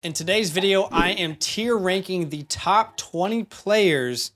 In today's video, I am tier ranking the top 20 players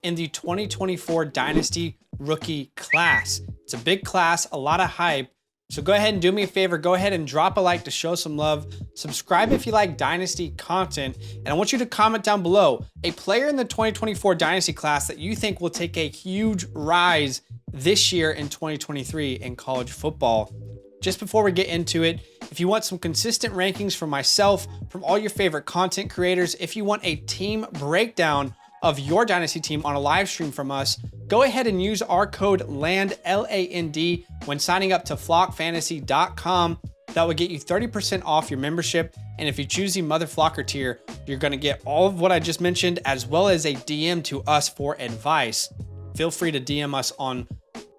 in the 2024 Dynasty rookie class. It's a big class, a lot of hype. So go ahead and do me a favor. Go ahead and drop a like to show some love. Subscribe if you like Dynasty content. And I want you to comment down below a player in the 2024 Dynasty class that you think will take a huge rise this year in 2023 in college football. Just before we get into it, if you want some consistent rankings from myself, from all your favorite content creators, if you want a team breakdown of your Dynasty team on a live stream from us, go ahead and use our code LAND, L-A-N-D, when signing up to flockfantasy.com. That will get you 30% off your membership. And if you choose the Mother Flocker tier, you're going to get all of what I just mentioned, as well as a DM to us for advice. Feel free to DM us on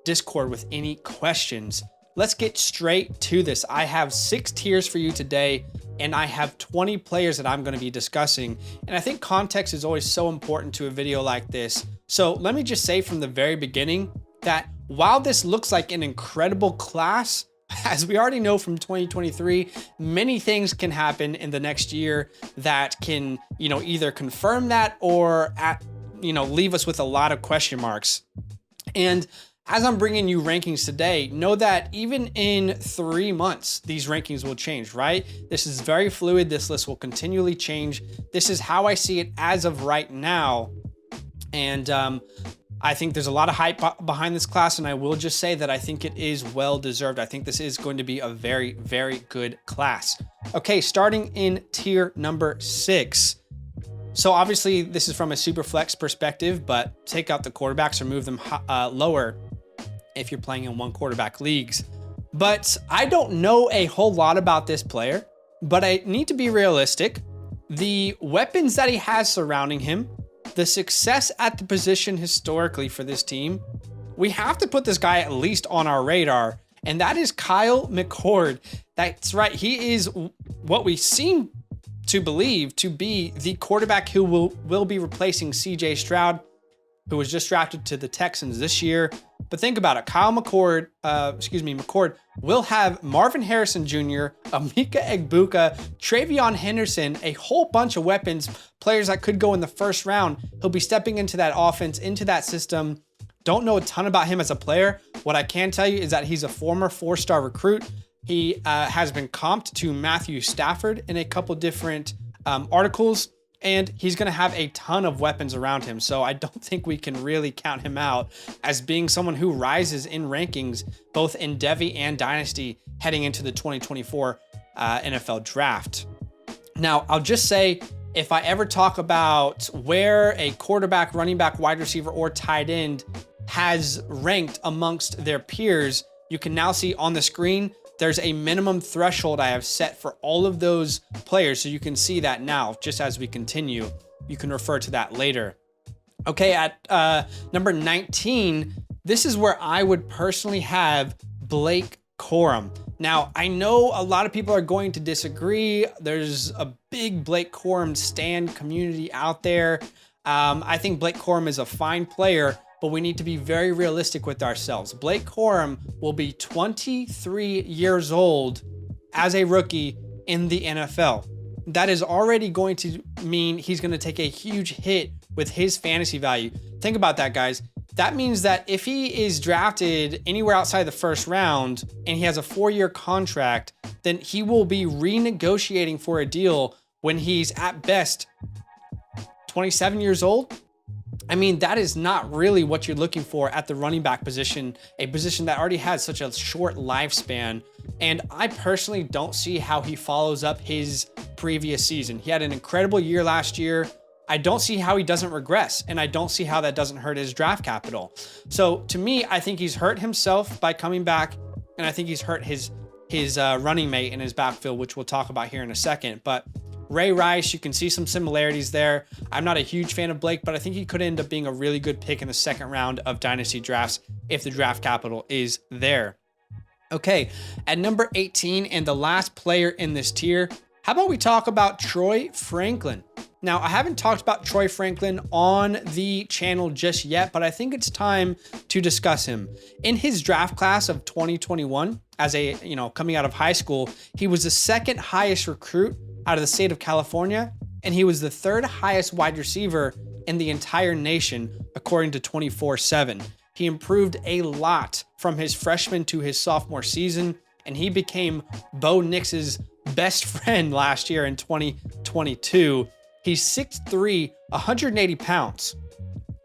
Discord with any questions. Let's get straight to this. I have 6 tiers for you today, and I have 20 players that I'm going to be discussing. And I think context is always so important to a video like this. So let me just say from the very beginning that while this looks like an incredible class, as we already know from 2023, many things can happen in the next year that can, either confirm that or leave us with a lot of question marks. And as I'm bringing you rankings today, know that even in 3 months, these rankings will change, right? This is very fluid. This list will continually change. This is how I see it as of right now. And I think there's a lot of hype behind this class, and I will just say that I think it is well-deserved. I think this is going to be a very, very good class. Okay, starting in tier number 6. So obviously this is from a super flex perspective, but take out the quarterbacks or move them lower if you're playing in 1 quarterback leagues. But I don't know a whole lot about this player, but I need to be realistic. The weapons that he has surrounding him, the success at the position historically for this team, we have to put this guy at least on our radar, and that is Kyle McCord. That's right, he is what we seem to believe to be the quarterback who will be replacing CJ Stroud, who was just drafted to the Texans this year. But think about it, McCord will have Marvin Harrison Jr., Emeka Egbuka, Travion Henderson, a whole bunch of weapons, players that could go in the first round. He'll be stepping into that offense, into that system. Don't know a ton about him as a player. What I can tell you is that he's a former 4-star recruit. He has been comped to Matthew Stafford in a couple different articles, and he's going to have a ton of weapons around him. So I don't think we can really count him out as being someone who rises in rankings, both in Devy and Dynasty, heading into the 2024 NFL draft. Now, I'll just say, if I ever talk about where a quarterback, running back, wide receiver, or tight end has ranked amongst their peers, you can now see on the screen there's a minimum threshold I have set for all of those players. So you can see that now, just as we continue. You can refer to that later. Okay, at number 19, this is where I would personally have Blake Corum. Now, I know a lot of people are going to disagree. There's a big Blake Corum stan community out there. I think Blake Corum is a fine player, but we need to be very realistic with ourselves. Blake Corum will be 23 years old as a rookie in the NFL. That is already going to mean he's going to take a huge hit with his fantasy value. Think about that, guys. That means that if he is drafted anywhere outside the first round and he has a 4-year contract, then he will be renegotiating for a deal when he's at best 27 years old. I mean, that is not really what you're looking for at the running back position, a position that already has such a short lifespan. And I personally don't see how he follows up his previous season. He had an incredible year last year. I don't see how he doesn't regress, and I don't see how that doesn't hurt his draft capital. So to me, I think he's hurt himself by coming back, and I think he's hurt his running mate in his backfield, which we'll talk about here in a second. But Ray Rice, you can see some similarities there. I'm not a huge fan of Blake, but I think he could end up being a really good pick in the second round of Dynasty drafts if the draft capital is there. Okay, at number 18 and the last player in this tier, how about we talk about Troy Franklin? Now, I haven't talked about Troy Franklin on the channel just yet, but I think it's time to discuss him. In his draft class of 2021, as coming out of high school, he was the second highest recruit out of the state of California, and he was the third highest wide receiver in the entire nation, according to 24/7. He improved a lot from his freshman to his sophomore season, and he became Bo Nix's best friend last year in 2022. He's 6'3", 180 pounds.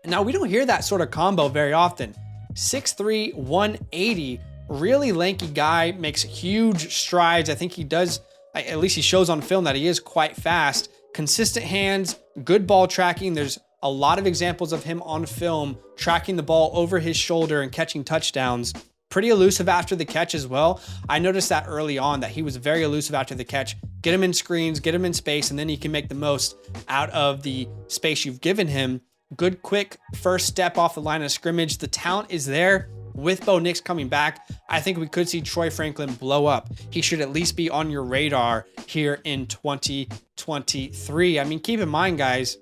Now, we don't hear that sort of combo very often. 6'3", 180, really lanky guy, makes huge strides. I think he does, at least he shows on film that he is quite fast. Consistent hands, good ball tracking. There's a lot of examples of him on film tracking the ball over his shoulder and catching touchdowns. Pretty elusive after the catch as well. I noticed that early on that he was very elusive after the catch. Get him in screens, get him in space, and then he can make the most out of the space you've given him. Good, quick first step off the line of scrimmage. The talent is there. With Bo Nix coming back, I think we could see Troy Franklin blow up. He should at least be on your radar here in 2023. I mean, keep in mind, guys,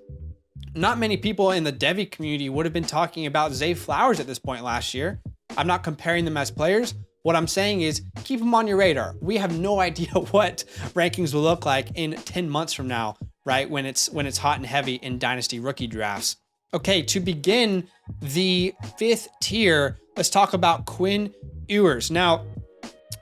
not many people in the Devy community would have been talking about Zay Flowers at this point last year. I'm not comparing them as players. What I'm saying is keep them on your radar. We have no idea what rankings will look like in 10 months from now, right? When it's hot and heavy in Dynasty rookie drafts. Okay, to begin the 5th tier, let's talk about Quinn Ewers. Now,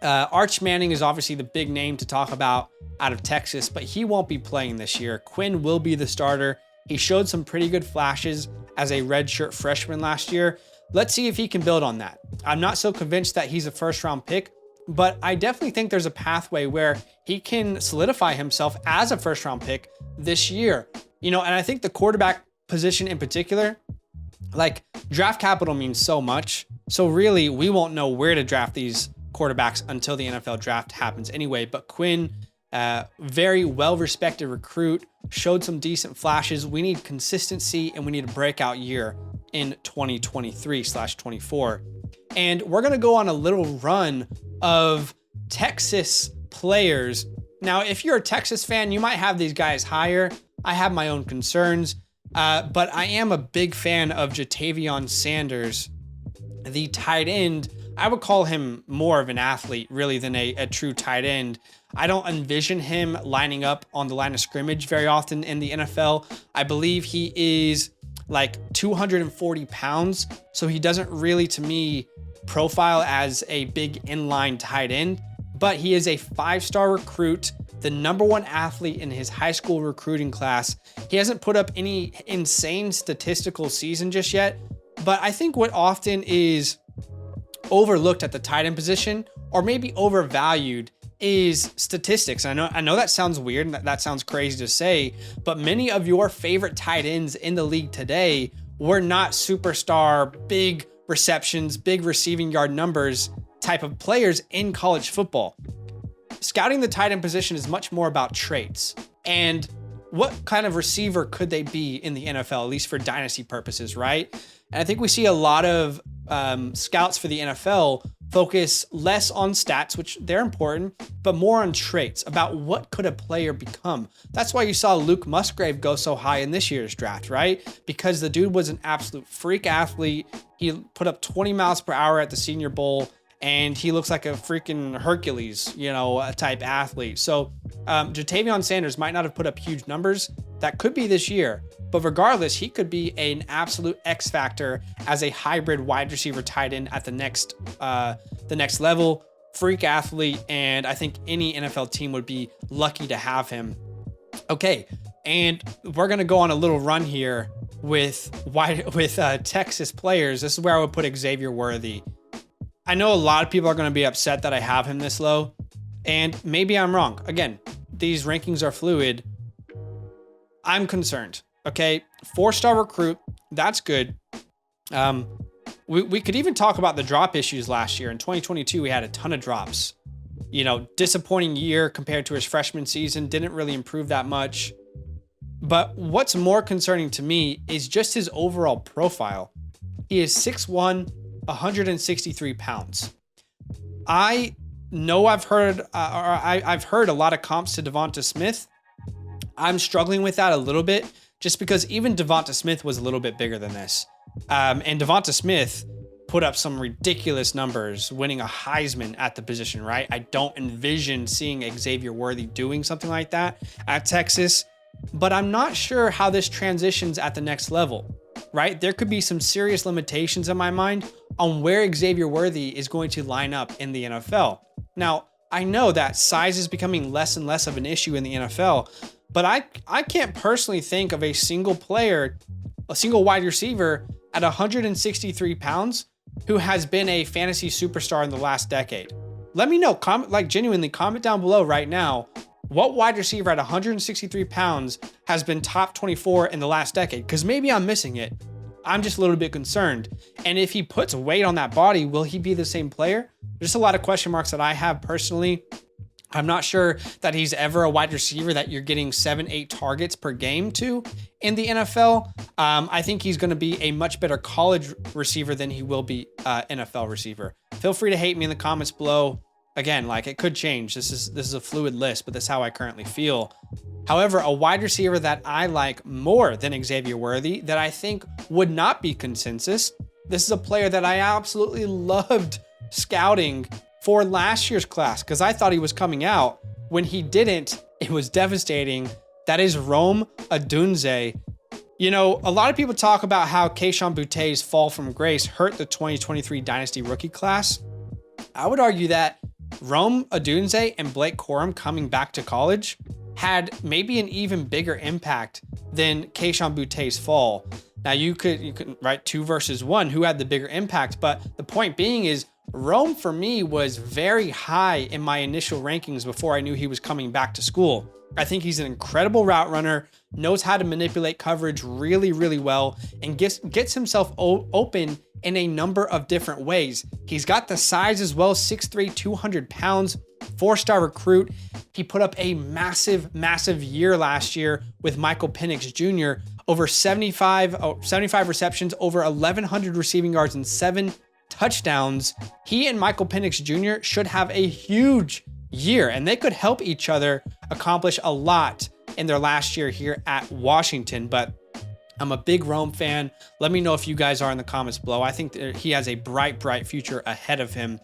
Arch Manning is obviously the big name to talk about out of Texas, but he won't be playing this year. Quinn will be the starter. He showed some pretty good flashes as a redshirt freshman last year. Let's see if he can build on that. I'm not so convinced that he's a first-round pick, but I definitely think there's a pathway where he can solidify himself as a first-round pick this year. And I think the quarterback position in particular, like, draft capital means so much. So really, we won't know where to draft these quarterbacks until the NFL draft happens anyway. But Quinn, very well-respected recruit, showed some decent flashes. We need consistency and we need a breakout year in 2023/24. And we're going to go on a little run of Texas players. Now, if you're a Texas fan, you might have these guys higher. I have my own concerns, but I am a big fan of Jatavion Sanders, the tight end. I would call him more of an athlete, really, than a true tight end. I don't envision him lining up on the line of scrimmage very often in the NFL. I believe he is like 240 pounds, so he doesn't really, to me, profile as a big inline tight end, but he is a 5-star recruit, the #1 athlete in his high school recruiting class. He hasn't put up any insane statistical season just yet, but I think what often is overlooked at the tight end position, or maybe overvalued, is statistics. I know that sounds weird and that sounds crazy to say, but many of your favorite tight ends in the league today were not superstar, big receptions, big receiving yard numbers type of players in college football. Scouting the tight end position is much more about traits and what kind of receiver could they be in the NFL, at least for dynasty purposes, right? And I think we see a lot of scouts for the NFL focus less on stats, which they're important, but more on traits about what could a player become. That's why you saw Luke Musgrave go so high in this year's draft, right? Because the dude was an absolute freak athlete. He put up 20 miles per hour at the Senior Bowl, and he looks like a freaking Hercules, type athlete. So Jatavion Sanders might not have put up huge numbers. That could be this year, but regardless, he could be an absolute X factor as a hybrid wide receiver tight end at the next level. Freak athlete, and I think any NFL team would be lucky to have him. Okay, and we're gonna go on a little run here with Texas players. This is where I would put Xavier Worthy. I know a lot of people are going to be upset that I have him this low, and maybe I'm wrong. Again, these rankings are fluid. I'm concerned. Okay, 4-star recruit, that's good. We could even talk about the drop issues last year. In 2022, we had a ton of drops. Disappointing year compared to his freshman season, didn't really improve that much. But what's more concerning to me is just his overall profile. He is 6'1", 163 pounds. I know I've heard a lot of comps to Devonta Smith. I'm struggling with that a little bit just because even Devonta Smith was a little bit bigger than this. And Devonta Smith put up some ridiculous numbers, winning a Heisman at the position, right? I don't envision seeing Xavier Worthy doing something like that at Texas, but I'm not sure how this transitions at the next level, right? There could be some serious limitations in my mind on where Xavier Worthy is going to line up in the NFL. Now, I know that size is becoming less and less of an issue in the NFL, but I can't personally think of a single player, a single wide receiver at 163 pounds who has been a fantasy superstar in the last decade. Let me know, genuinely comment down below right now, what wide receiver at 163 pounds has been top 24 in the last decade? Because maybe I'm missing it. I'm just a little bit concerned. And if he puts weight on that body, will he be the same player? There's a lot of question marks that I have personally. I'm not sure that he's ever a wide receiver that you're getting 7-8 targets per game to in the NFL. I think he's going to be a much better college receiver than he will be NFL receiver. Feel free to hate me in the comments below. Again, like, it could change. This is a fluid list, but that's how I currently feel. However, a wide receiver that I like more than Xavier Worthy, that I think would not be consensus, this is a player that I absolutely loved scouting for last year's class because I thought he was coming out. When he didn't, it was devastating. That is Rome Odunze. You know, a lot of people talk about how Kayshon Boutte's fall from grace hurt the 2023 Dynasty rookie class. I would argue that Rome Odunze and Blake Corum coming back to college had maybe an even bigger impact than Kayshon Boutte's fall. Now you could write 2 versus 1, who had the bigger impact, but the point being is Rome for me was very high in my initial rankings before I knew he was coming back to school. I think he's an incredible route runner, knows how to manipulate coverage really, really well, and gets himself open in a number of different ways. He's got the size as well, 6'3", 200 pounds, 4-star recruit. He put up a massive, massive year last year with Michael Penix Jr. Over 75 receptions, over 1,100 receiving yards, and 7 touchdowns. He and Michael Penix Jr. should have a huge year, and they could help each other accomplish a lot in their last year here at Washington. But I'm a big Rome fan. Let me know if you guys are in the comments below. I think that he has a bright, bright future ahead of him.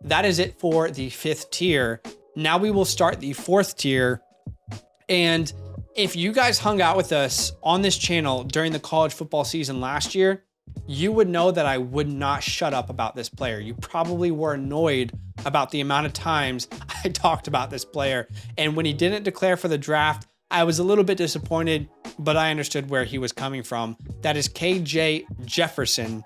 That is it for the 5th tier. Now we will start the 4th tier. And if you guys hung out with us on this channel during the college football season last year, you would know that I would not shut up about this player. You probably were annoyed about the amount of times I talked about this player. And when he didn't declare for the draft, I was a little bit disappointed, but I understood where he was coming from. That is KJ Jefferson.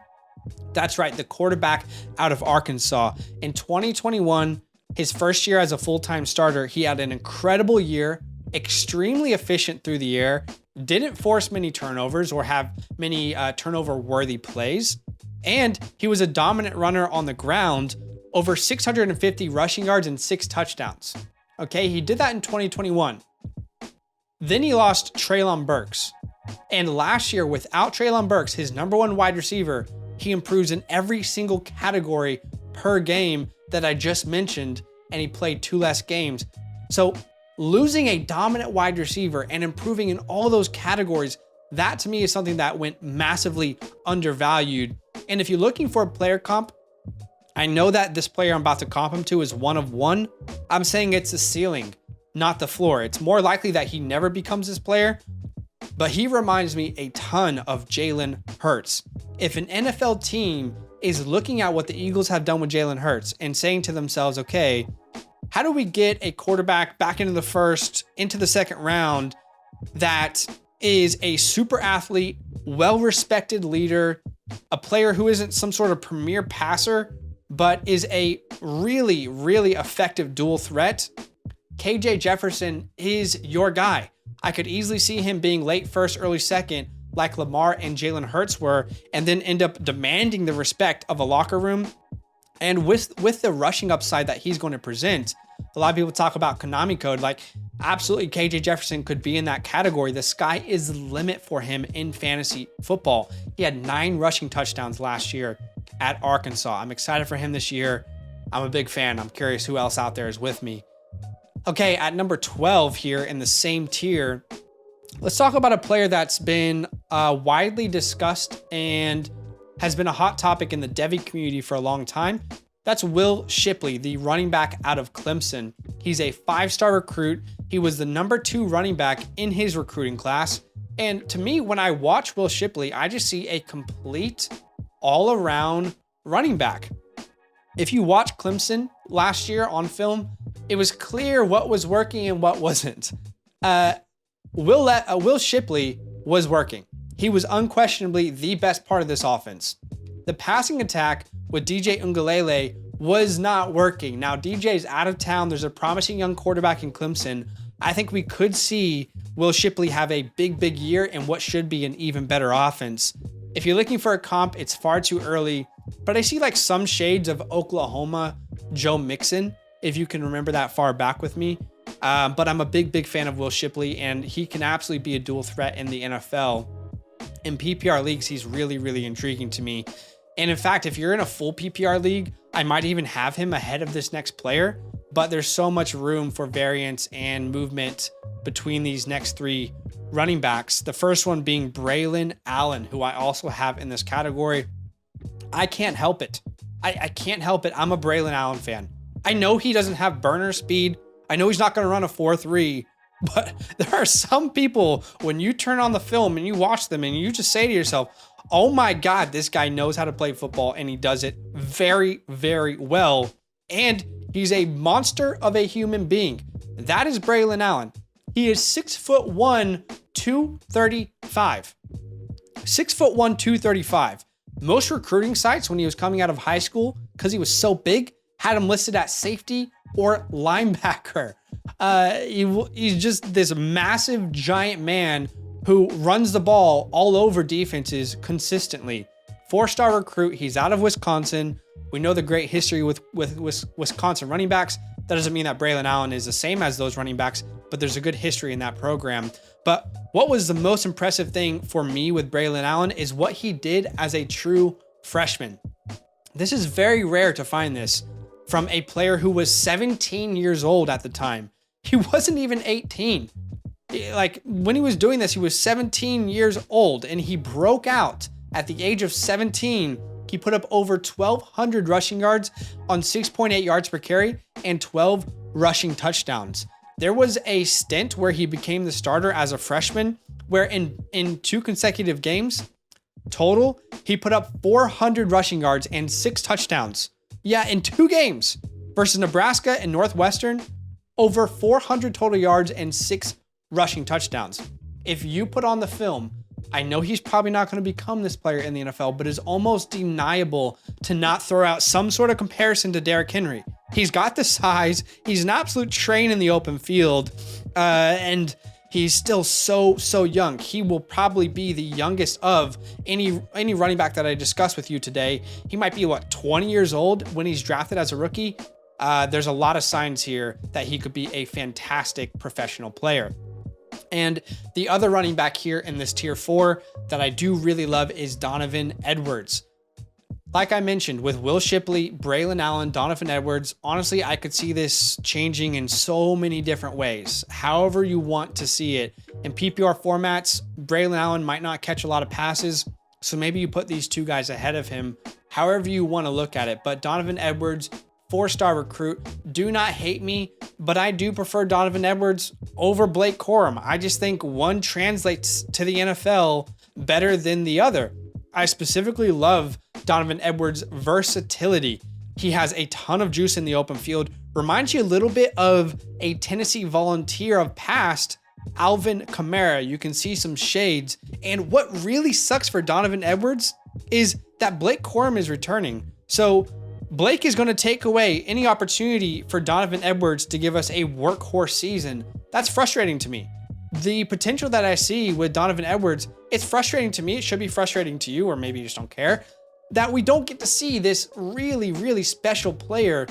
That's right, the quarterback out of Arkansas. In 2021, his first year as a full-time starter, he had an incredible year, extremely efficient through the air, didn't force many turnovers or have many turnover-worthy plays, and he was a dominant runner on the ground, over 650 rushing yards and 6 touchdowns. Okay, he did that in 2021. Then he lost Treylon Burks. And last year, without Treylon Burks, his #1 wide receiver, he improves in every single category per game that I just mentioned, and he played 2 less games. So losing a dominant wide receiver and improving in all those categories, that to me is something that went massively undervalued. And if you're looking for a player comp, I know that this player I'm about to comp him to is 1 of 1. I'm saying it's the ceiling, not the floor. It's more likely that he never becomes this player, but he reminds me a ton of Jalen Hurts. If an NFL team is looking at what the Eagles have done with Jalen Hurts and saying to themselves, okay, how do we get a quarterback back into the first, into the second round that is a super athlete, well-respected leader, a player who isn't some sort of premier passer, but is a really, really effective dual threat? KJ Jefferson is your guy. I could easily see him being late first, early second, like Lamar and Jalen Hurts were, and then end up demanding the respect of a locker room. And with the rushing upside that he's going to present, a lot of people talk about Konami code, like absolutely KJ Jefferson could be in that category. The sky is the limit for him in fantasy football. He had 9 rushing touchdowns last year at Arkansas. I'm excited for him this year. I'm a big fan. I'm curious who else out there is with me. Okay, at number 12 here in the same tier, let's talk about a player that's been widely discussed and has been a hot topic in the Devy community for a long time. That's Will Shipley, the running back out of Clemson. He's a 5-star recruit. He was the number 2 running back in his recruiting class. And to me, when I watch Will Shipley, I just see a complete all-around running back. If you watch Clemson last year on film, it was clear what was working and what wasn't. Will Shipley was working. He was unquestionably the best part of this offense. The passing attack with DJ Ungalele was not working. Now, DJ's out of town. There's a promising young quarterback in Clemson. I think we could see Will Shipley have a big year in what should be an even better offense. If you're looking for a comp, it's far too early, but I see like some shades of Oklahoma Joe Mixon, if you can remember that far back with me. But I'm a big fan of Will Shipley, and he can absolutely be a dual threat in the NFL. In PPR leagues, he's really intriguing to me. And in fact, if you're in a full PPR league, I might even have him ahead of this next player, but there's so much room for variance and movement between these next 3 running backs. The first one being Braylon Allen, who I also have in this category. I can't help it. I can't help it. I'm a Braylon Allen fan. I know he doesn't have burner speed. I know he's not going to run a 4.3, but there are some people, when you turn on the film and you watch them and you just say to yourself, oh my God, this guy knows how to play football, and he does it very well. And he's a monster of a human being. That is Braylon Allen. He is 6'1", 235. 6'1", 235. Most recruiting sites when he was coming out of high school, because he was so big, had him listed at safety or linebacker. He's just this massive giant man who runs the ball all over defenses consistently. 4-star recruit. He's out of Wisconsin. We know the great history with Wisconsin running backs. That doesn't mean that Braylon Allen is the same as those running backs, but there's a good history in that program. But what was the most impressive thing for me with Braylon Allen is what he did as a true freshman. This is very rare to find this from a player who was 17 years old at the time. He wasn't even 18. Like, when he was doing this, he was 17 years old, and he broke out at the age of 17. He put up over 1,200 rushing yards on 6.8 yards per carry and 12 rushing touchdowns. There was a stint where he became the starter as a freshman, where in 2 consecutive games total, he put up 400 rushing yards and 6 touchdowns. Yeah, in 2 games versus Nebraska and Northwestern, over 400 total yards and 6 rushing touchdowns. If you put on the film, I know he's probably not going to become this player in the NFL, but it's almost deniable to not throw out some sort of comparison to Derrick Henry. He's got the size. He's an absolute train in the open field, and he's still so young. He will probably be the youngest of any running back that I discussed with you today. He might be, 20 years old when he's drafted as a rookie. There's a lot of signs here that he could be a fantastic professional player. And the other running back here in this tier 4 that I do really love is Donovan Edwards. Like I mentioned, with Will Shipley, Braylon Allen, Donovan Edwards, honestly, I could see this changing in so many different ways. However you want to see it. In PPR formats, Braylon Allen might not catch a lot of passes, so maybe you put these 2 guys ahead of him, however you want to look at it. But Donovan Edwards, 4-star recruit. Do not hate me, but I do prefer Donovan Edwards over Blake Corum. I just think one translates to the NFL better than the other. I specifically love Donovan Edwards' versatility. He has a ton of juice in the open field. Reminds you a little bit of a Tennessee Volunteer of past, Alvin Kamara. You can see some shades. And what really sucks for Donovan Edwards is that Blake Corum is returning. So Blake is going to take away any opportunity for Donovan Edwards to give us a workhorse season. That's frustrating to me. The potential that I see with Donovan Edwards, it's frustrating to me. It should be frustrating to you, or maybe you just don't care, that we don't get to see this really special player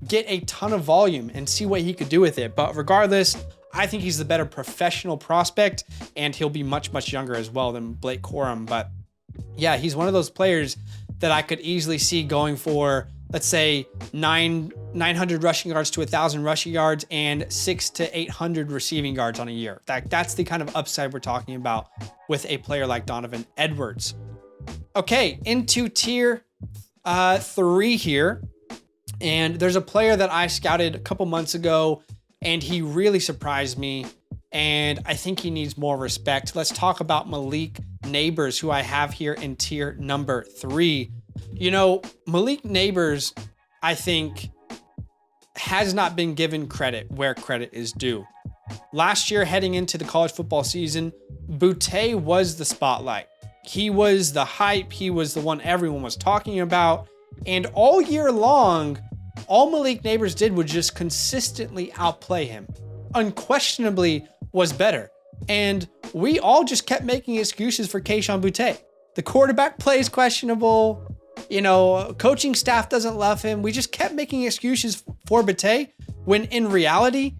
get a ton of volume and see what he could do with it. But regardless, I think he's the better professional prospect, and he'll be much younger as well than Blake Corum. But yeah, he's one of those players that I could easily see going for, let's say, 900 rushing yards to 1,000 rushing yards and 600 to 800 receiving yards on a year. That's the kind of upside we're talking about with a player like Donovan Edwards. Okay, into tier 3 here. And there's a player that I scouted a couple months ago, and he really surprised me. And I think he needs more respect. Let's talk about Malik Neighbors, who I have here in tier number 3. You know, Malik Neighbors, I think, has not been given credit where credit is due. Last year, heading into the college football season, Boutte was the spotlight. He was the hype. He was the one everyone was talking about. And all year long, all Malik Neighbors did was just consistently outplay him. Unquestionably was better. And we all just kept making excuses for Kayshon Boutte. The quarterback play is questionable. You know, coaching staff doesn't love him. We just kept making excuses for Boutte when in reality,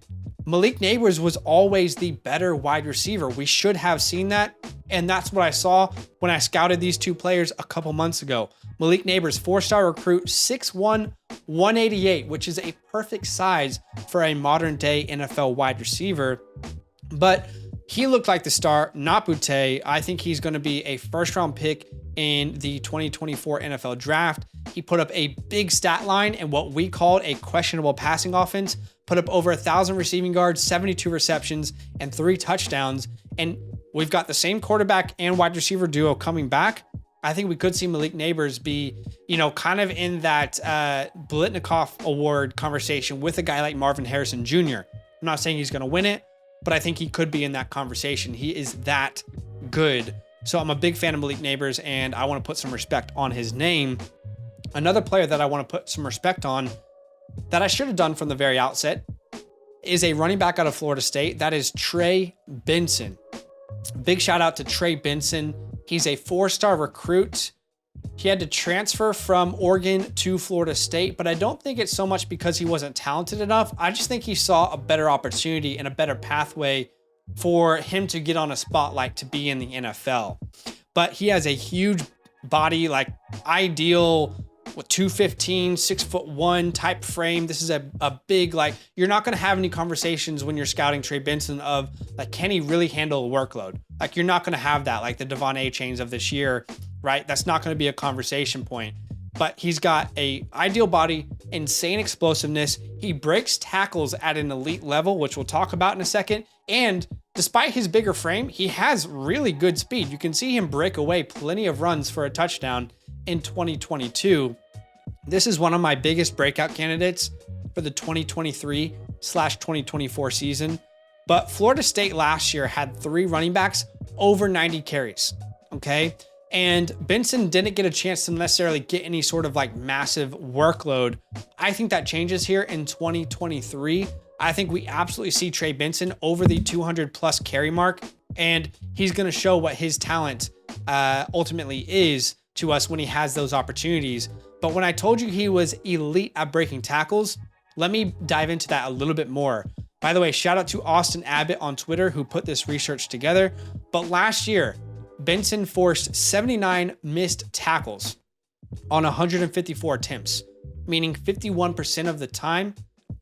Malik Neighbors was always the better wide receiver. We should have seen that. And that's what I saw when I scouted these two players a couple months ago. Malik Neighbors, 4-star recruit, 6'1", 188, which is a perfect size for a modern day NFL wide receiver. But he looked like the star, not Boutte. I think he's going to be a first-round pick in the 2024 NFL draft. He put up a big stat line in what we called a questionable passing offense, put up over 1,000 receiving yards, 72 receptions, and 3 touchdowns. And we've got the same quarterback and wide receiver duo coming back. I think we could see Malik Neighbors be, you know, kind of in that Blitnikoff Award conversation with a guy like Marvin Harrison Jr. I'm not saying he's going to win it, but I think he could be in that conversation. He is that good. So I'm a big fan of Malik Neighbors, and I want to put some respect on his name. Another player that I want to put some respect on that I should have done from the very outset is a running back out of Florida State. That is Trey Benson. Big shout out to Trey Benson. He's a 4-star recruit. He had to transfer from Oregon to Florida State, but I don't think it's so much because he wasn't talented enough. I just think he saw a better opportunity and a better pathway for him to get on a spotlight to be in the NFL. But he has a huge body, like ideal with 215, 6'1" type frame. This is a big, like, you're not going to have any conversations when you're scouting Trey Benson of like, can he really handle a workload? Like, you're not going to have that, like the Devon A. Chains of this year, right? That's not going to be a conversation point. But he's got a ideal body, insane explosiveness. He breaks tackles at an elite level, which we'll talk about in a second. And despite his bigger frame, he has really good speed. You can see him break away plenty of runs for a touchdown in 2022. This is one of my biggest breakout candidates for the 2023/2024 season. But Florida State last year had 3 running backs over 90 carries, okay? And Benson didn't get a chance to necessarily get any sort of like massive workload. I think that changes here in 2023. I think we absolutely see Trey Benson over the 200 plus carry mark, and he's going to show what his talent ultimately is to us when he has those opportunities. But when I told you he was elite at breaking tackles, let me dive into that a little bit more. By the way, shout out to Austin Abbott on Twitter who put this research together. But last year, Benson forced 79 missed tackles on 154 attempts, meaning 51% of the time,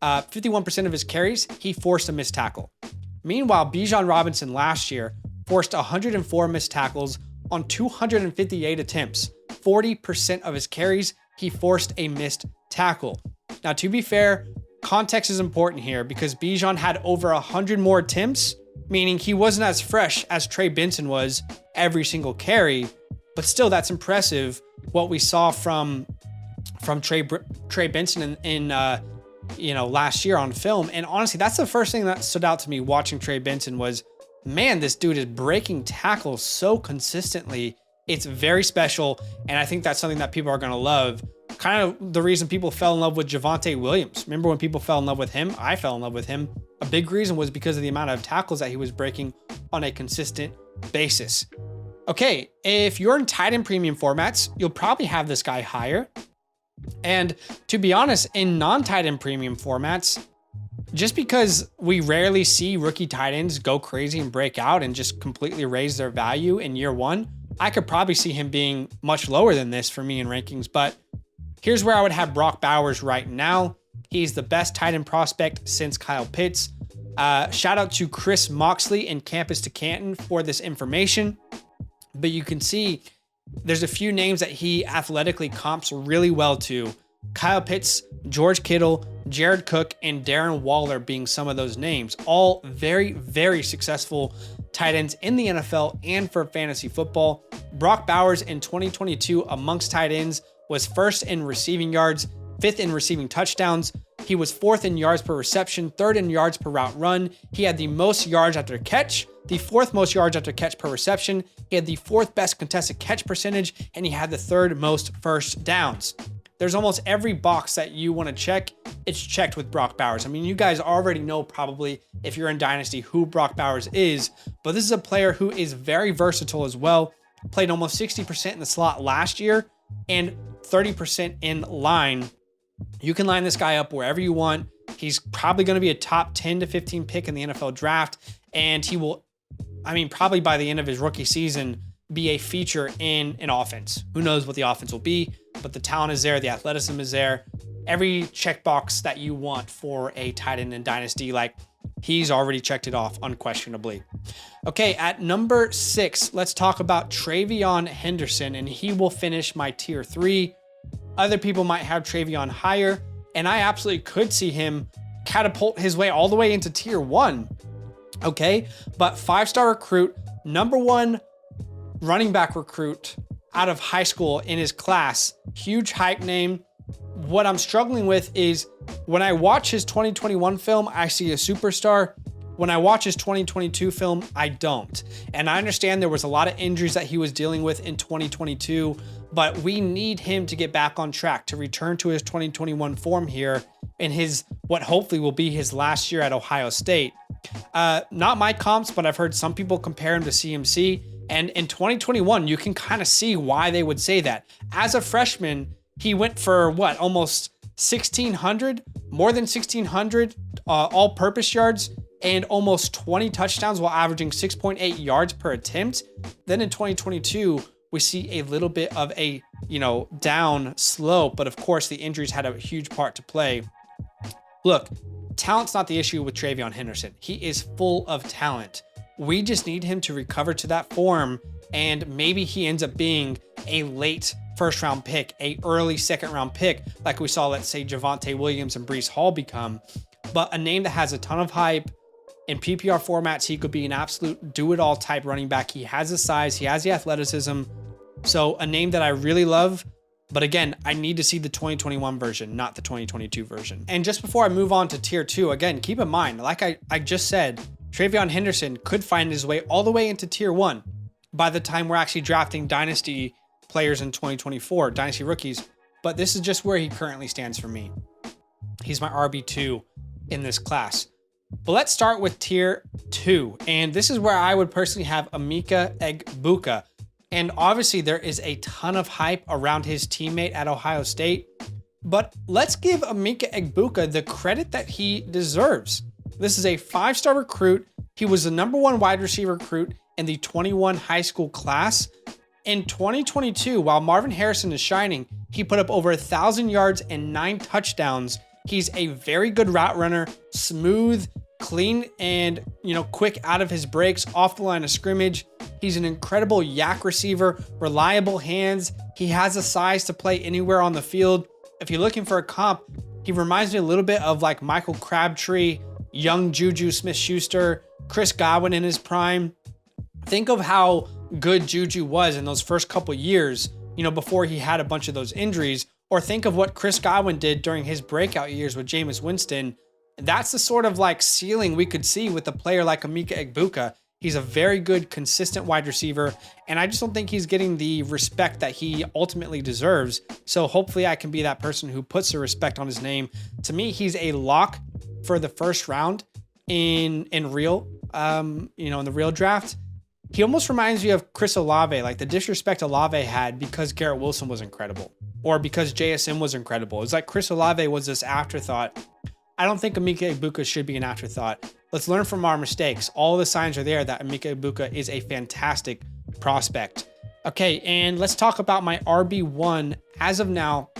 51% of his carries, he forced a missed tackle. Meanwhile, Bijan Robinson last year forced 104 missed tackles on 258 attempts. 40% of his carries, he forced a missed tackle. Now, to be fair, context is important here because Bijan had over 100 more attempts, meaning he wasn't as fresh as Trey Benson was every single carry, but still that's impressive what we saw from Trey Benson in last year on film. And honestly, that's the first thing that stood out to me watching Trey Benson was, man, this dude is breaking tackles so consistently. It's very special, and I think that's something that people are going to love. Kind of the reason people fell in love with Javonte Williams. Remember when people fell in love with him? I fell in love with him. A big reason was because of the amount of tackles that he was breaking on a consistent basis. Okay, if you're in tight end premium formats, you'll probably have this guy higher. And to be honest, in non-tight end premium formats, just because we rarely see rookie tight ends go crazy and break out and just completely raise their value in year one, I could probably see him being much lower than this for me in rankings. But here's where I would have Brock Bowers right now. He's the best tight end prospect since Kyle Pitts. Shout out to Chris Moxley in Campus to Canton for this information. But you can see There's a few names that he athletically comps really well to. Kyle Pitts, George Kittle, Jared Cook, and Darren Waller being some of those names. All very, very successful tight ends in the NFL and for fantasy football. Brock Bowers in 2022 amongst tight ends was first in receiving yards, fifth in receiving touchdowns. He was fourth in yards per reception, third in yards per route run. He had the most yards after catch, the fourth most yards after catch per reception. He had the fourth best contested catch percentage, and he had the third most first downs. There's almost every box that you want to check, it's checked with Brock Bowers. I mean, you guys already know probably if you're in Dynasty who Brock Bowers is, but this is a player who is very versatile as well. Played almost 60% in the slot last year and 30% in line. You can line this guy up wherever you want. He's probably going to be a top 10 to 15 pick in the NFL draft, and he will, probably by the end of his rookie season, be a feature in an offense. Who knows what the offense will be, but the talent is there, the athleticism is there. Every checkbox that you want for a tight end in Dynasty, like he's already checked it off unquestionably. Okay, at number 6, let's talk about Travion Henderson, and he will finish my tier 3. Other people might have Travion higher, and I absolutely could see him catapult his way all the way into tier 1. Okay, but 5-star recruit, number 1 running back recruit out of high school in his class, huge hype name. What I'm struggling with is when I watch his 2021 film, I see a superstar. When I watch his 2022 film, I don't. And I understand there was a lot of injuries that he was dealing with in 2022, but we need him to get back on track to return to his 2021 form here in his, what hopefully will be his last year at Ohio State. Not my comps, but I've heard some people compare him to CMC. And in 2021, you can kind of see why they would say that. As a freshman, he went for what, almost 1,600, more than 1,600 all-purpose yards and almost 20 touchdowns while averaging 6.8 yards per attempt. Then in 2022, we see a little bit of a, down slope, but of course the injuries had a huge part to play. Look, talent's not the issue with Travion Henderson. He is full of talent. We just need him to recover to that form, and maybe he ends up being a late first-round pick, a early second-round pick, like we saw, let's say, Javonte Williams and Breece Hall become. But a name that has a ton of hype. In PPR formats, he could be an absolute do-it-all type running back. He has the size, he has the athleticism. So a name that I really love. But again, I need to see the 2021 version, not the 2022 version. And just before I move on to tier 2, again, keep in mind, like I just said, Travion Henderson could find his way all the way into tier 1 by the time we're actually drafting Dynasty players in 2024, Dynasty rookies. But this is just where he currently stands for me. He's my RB2 in this class. But let's start with tier 2. And this is where I would personally have Emeka Egbuka. And obviously there is a ton of hype around his teammate at Ohio State. But let's give Emeka Egbuka the credit that he deserves. This is a 5-star recruit. He was the number 1 wide receiver recruit in the 21 high school class. In 2022, while Marvin Harrison is shining, he put up over 1,000 yards and 9 touchdowns. He's a very good route runner, smooth, clean, and quick out of his breaks, off the line of scrimmage. He's an incredible yak receiver, reliable hands. He has the size to play anywhere on the field. If you're looking for a comp, he reminds me a little bit of like Michael Crabtree, young Juju Smith-Schuster, Chris Godwin in his prime. Think of how good Juju was in those first couple years, before he had a bunch of those injuries. Or think of what Chris Godwin did during his breakout years with Jameis Winston. That's the sort of like ceiling we could see with a player like Emeka Egbuka. He's a very good, consistent wide receiver, and I just don't think he's getting the respect that he ultimately deserves. So hopefully I can be that person who puts the respect on his name. To me, he's a lock for the first round in real, in the real draft. He almost reminds me of Chris Olave, like the disrespect Olave had because Garrett Wilson was incredible or because JSN was incredible. It's like Chris Olave was this afterthought. I don't think Emeka Egbuka should be an afterthought. Let's learn from our mistakes. All the signs are there that Emeka Egbuka is a fantastic prospect. Okay, and let's talk about my RB1 as of now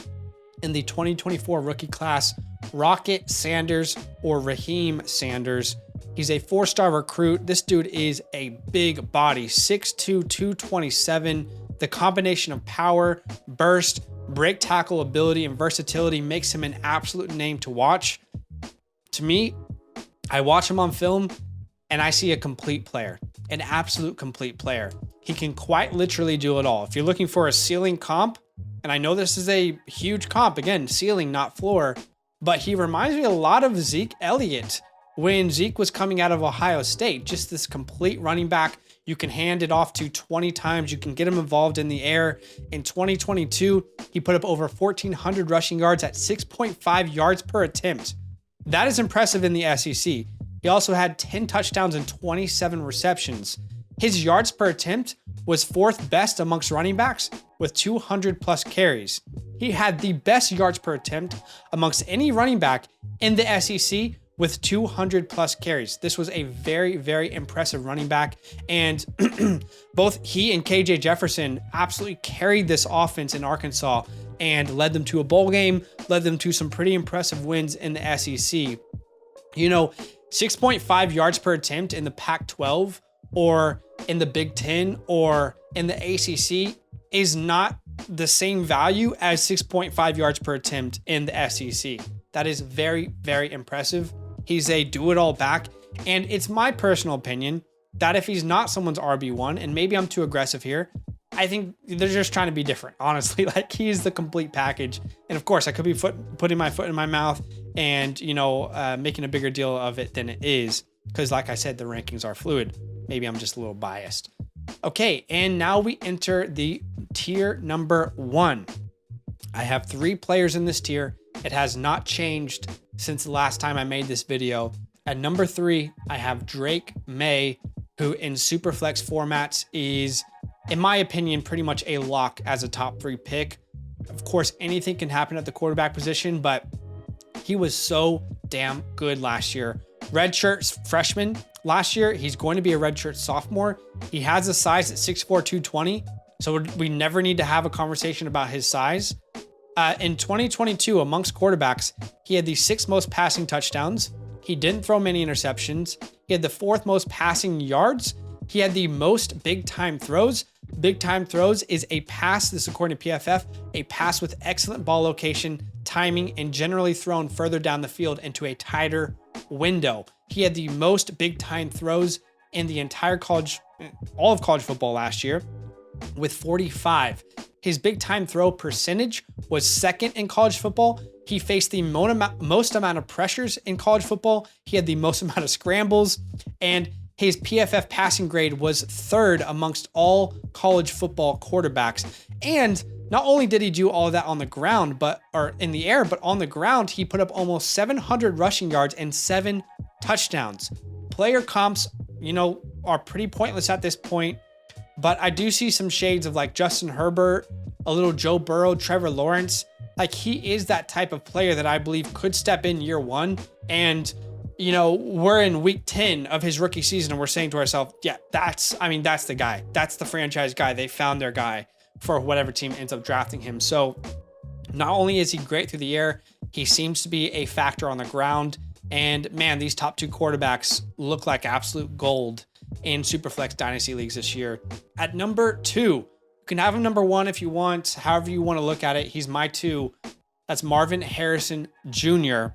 in the 2024 rookie class, Rocket Sanders or Raheem Sanders. He's a 4-star recruit. This dude is a big body, 6'2", 227. The combination of power, burst, break tackle ability, and versatility makes him an absolute name to watch. To me, I watch him on film and I see a complete player, an absolute complete player. He can quite literally do it all. If you're looking for a ceiling comp, and I know this is a huge comp, again, ceiling, not floor, but he reminds me a lot of Zeke Elliott when Zeke was coming out of Ohio State. Just this complete running back. You can hand it off to 20 times. You can get him involved in the air. In 2022, he put up over 1,400 rushing yards at 6.5 yards per attempt. That is impressive in the SEC. He also had 10 touchdowns and 27 receptions. His yards per attempt was 4th best amongst running backs with 200 plus carries. He had the best yards per attempt amongst any running back in the SEC with 200 plus carries. This was a very, very impressive running back. And both he and KJ Jefferson absolutely carried this offense in Arkansas and led them to a bowl game, led them to some pretty impressive wins in the SEC. You know, 6.5 yards per attempt in the Pac-12 or in the Big Ten or in the ACC is not the same value as 6.5 yards per attempt in the SEC. That is very, very impressive. He's a do-it-all back. And it's my personal opinion that if he's not someone's RB1, and maybe I'm too aggressive here, I think they're just trying to be different, honestly. Like, he's the complete package. And of course, I could be putting my foot in my mouth and, you know, making a bigger deal of it than it is. Because like I said, the rankings are fluid. Maybe I'm just a little biased. Okay, and now we enter the tier number 1. I have 3 players in this tier. It has not changed since the last time I made this video. At number 3, I have Drake May, who in Superflex formats is, in my opinion, pretty much a lock as a top 3 pick. Of course, anything can happen at the quarterback position, but he was so damn good last year. Redshirt freshman last year. He's going to be a redshirt sophomore. He has a size at 6'4", 220. So we never need to have a conversation about his size. In 2022, amongst quarterbacks, he had the 6th most passing touchdowns. He didn't throw many interceptions. He had the 4th most passing yards. He had the most big time throws. Big time throws is a pass, this is according to PFF, a pass with excellent ball location, timing, and generally thrown further down the field into a tighter window. He had the most big time throws in the entire all of college football last year with 45. His big time throw percentage was 2nd in college football. He faced the most amount of pressures in college football. He had the most amount of scrambles, and his PFF passing grade was 3rd amongst all college football quarterbacks. And not only did he do all of that on the ground, or in the air, but on the ground, he put up almost 700 rushing yards and 7 touchdowns. Player comps, you know, are pretty pointless at this point, but I do see some shades of like Justin Herbert, a little Joe Burrow, Trevor Lawrence. Like, he is that type of player that I believe could step in year 1. And, you know, we're in week 10 of his rookie season and we're saying to ourselves, yeah, that's the guy. That's the franchise guy. They found their guy for whatever team ends up drafting him. So not only is he great through the air, he seems to be a factor on the ground. And man, these top 2 quarterbacks look like absolute gold in Superflex Dynasty leagues this year. At number 2, you can have him number 1 if you want, however you want to look at it. He's my 2. That's Marvin Harrison Jr.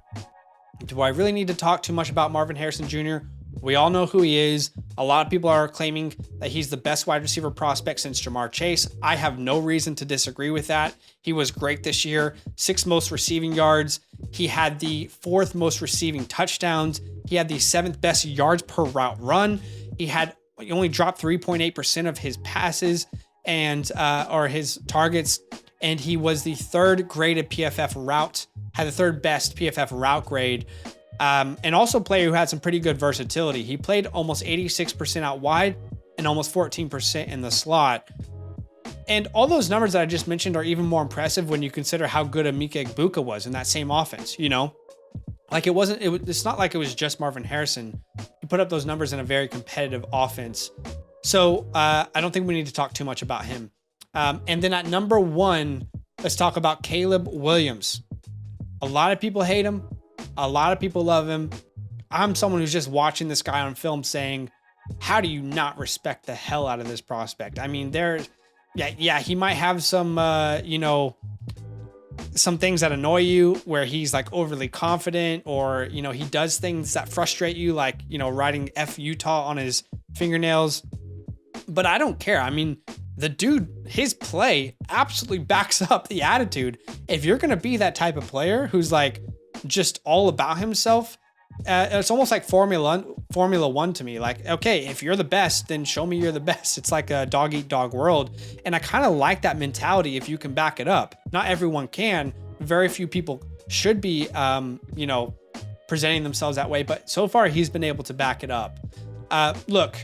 Do I really need to talk too much about Marvin Harrison Jr.? We all know who he is. A lot of people are claiming that he's the best wide receiver prospect since Jamar Chase. I have no reason to disagree with that. He was great this year. 6th most receiving yards. He had the 4th most receiving touchdowns. He had the 7th best yards per route run. He only dropped 3.8% of his passes or his targets. And he was the 3rd graded PFF route, had the 3rd best PFF route grade. And also a player who had some pretty good versatility. He played almost 86% out wide and almost 14% in the slot. And all those numbers that I just mentioned are even more impressive when you consider how good Emeka Egbuka was in that same offense, you know? Like, it's not like it was just Marvin Harrison. He put up those numbers in a very competitive offense. So I don't think we need to talk too much about him. And then at number 1, let's talk about Caleb Williams. A lot of people hate him. A lot of people love him. I'm someone who's just watching this guy on film saying, how do you not respect the hell out of this prospect? I mean, Yeah, he might have some, you know, some things that annoy you where he's like overly confident, or, you know, he does things that frustrate you, like, you know, writing F Utah on his fingernails. But I don't care. I mean, the dude, his play absolutely backs up the attitude. If you're going to be that type of player who's like just all about himself, it's almost like Formula One to me. Like, okay, if you're the best, then show me you're the best. It's like a dog eat dog world. And I kind of like that mentality if you can back it up. Not everyone can. Very few people should be, you know, presenting themselves that way. But so far, he's been able to back it up. Look,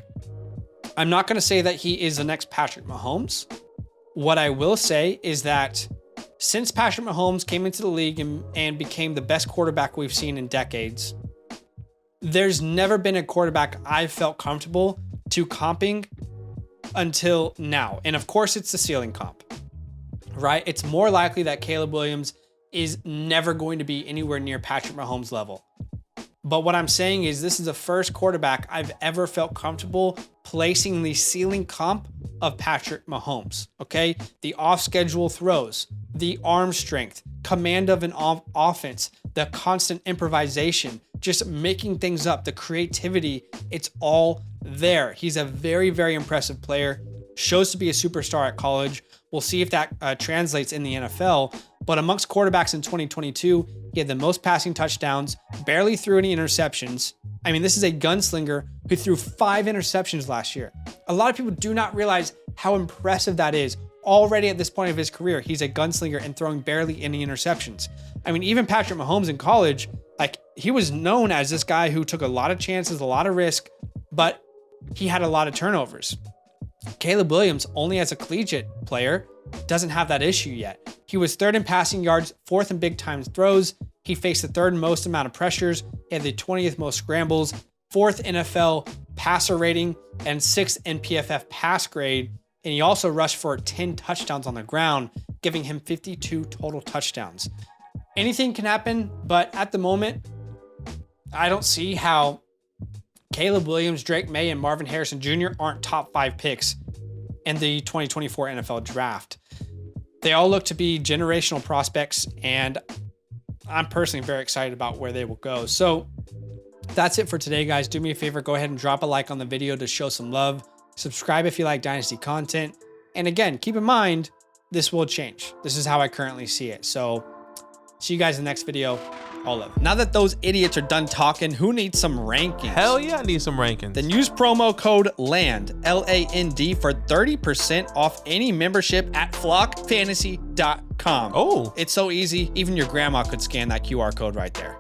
I'm not going to say that he is the next Patrick Mahomes. What I will say is that since Patrick Mahomes came into the league and became the best quarterback we've seen in decades, there's never been a quarterback I've felt comfortable to comping until now. And of course, it's the ceiling comp, right? It's more likely that Caleb Williams is never going to be anywhere near Patrick Mahomes' level. But what I'm saying is this is the first quarterback I've ever felt comfortable placing the ceiling comp of Patrick Mahomes, okay? The off-schedule throws, the arm strength, command of an offense, the constant improvisation, just making things up, the creativity, it's all there. He's a very, very impressive player, shows to be a superstar at college. We'll see if that translates in the NFL. But amongst quarterbacks in 2022, he had the most passing touchdowns, barely threw any interceptions. I mean, this is a gunslinger who threw 5 interceptions last year. A lot of people do not realize how impressive that is. Already at this point of his career, he's a gunslinger and throwing barely any interceptions. I mean, even Patrick Mahomes in college, like, he was known as this guy who took a lot of chances, a lot of risk, but he had a lot of turnovers. Caleb Williams, only as a collegiate player, doesn't have that issue yet. He was 3rd in passing yards, 4th in big time throws. He faced the 3rd most amount of pressures. He had the 20th most scrambles, 4th NFL passer rating, and 6th in PFF pass grade. And he also rushed for 10 touchdowns on the ground, giving him 52 total touchdowns. Anything can happen, but at the moment, I don't see how Caleb Williams, Drake May, and Marvin Harrison Jr. aren't top 5 picks in the 2024 NFL draft. They all look to be generational prospects, and I'm personally very excited about where they will go. So that's it for today, guys. Do me a favor, go ahead and drop a like on the video to show some love. Subscribe if you like Dynasty content. And again, keep in mind, this will change. This is how I currently see it. So see you guys in the next video. All of it. Now that those idiots are done talking, who needs some rankings? Hell yeah, I need some rankings. Then use promo code LAND, L-A-N-D, for 30% off any membership at flockfantasy.com. Oh. It's so easy, even your grandma could scan that QR code right there.